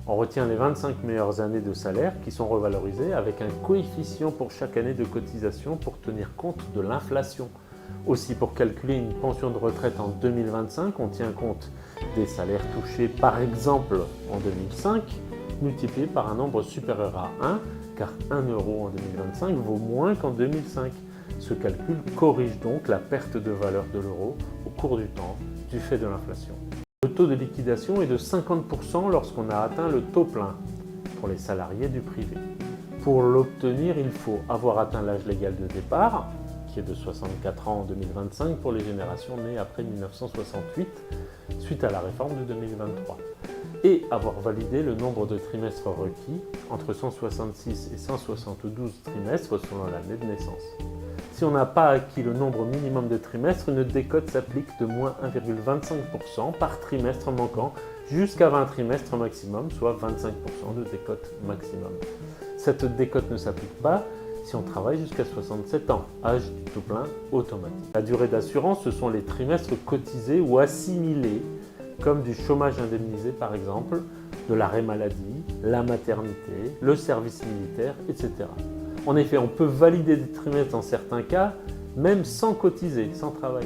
On retient les 25 meilleures années de salaire qui sont revalorisées avec un coefficient pour chaque année de cotisation pour tenir compte de l'inflation. Aussi, pour calculer une pension de retraite en 2025, on tient compte des salaires touchés par exemple en 2005, multiplié par un nombre supérieur à 1, car 1 euro en 2025 vaut moins qu'en 2005. Ce calcul corrige donc la perte de valeur de l'euro au cours du temps du fait de l'inflation. Le taux de liquidation est de 50% lorsqu'on a atteint le taux plein pour les salariés du privé. Pour l'obtenir, il faut avoir atteint l'âge légal de départ, qui est de 64 ans en 2025 pour les générations nées après 1968, suite à la réforme de 2023, et avoir validé le nombre de trimestres requis, entre 166 et 172 trimestres selon l'année de naissance. Si on n'a pas acquis le nombre minimum de trimestres, une décote s'applique de moins 1,25% par trimestre manquant jusqu'à 20 trimestres maximum, soit 25% de décote maximum. Cette décote ne s'applique pas si on travaille jusqu'à 67 ans, âge du taux plein automatique. La durée d'assurance, ce sont les trimestres cotisés ou assimilés, comme du chômage indemnisé par exemple, de l'arrêt maladie, la maternité, le service militaire, etc. En effet, on peut valider des trimestres dans certains cas, même sans cotiser, sans travailler.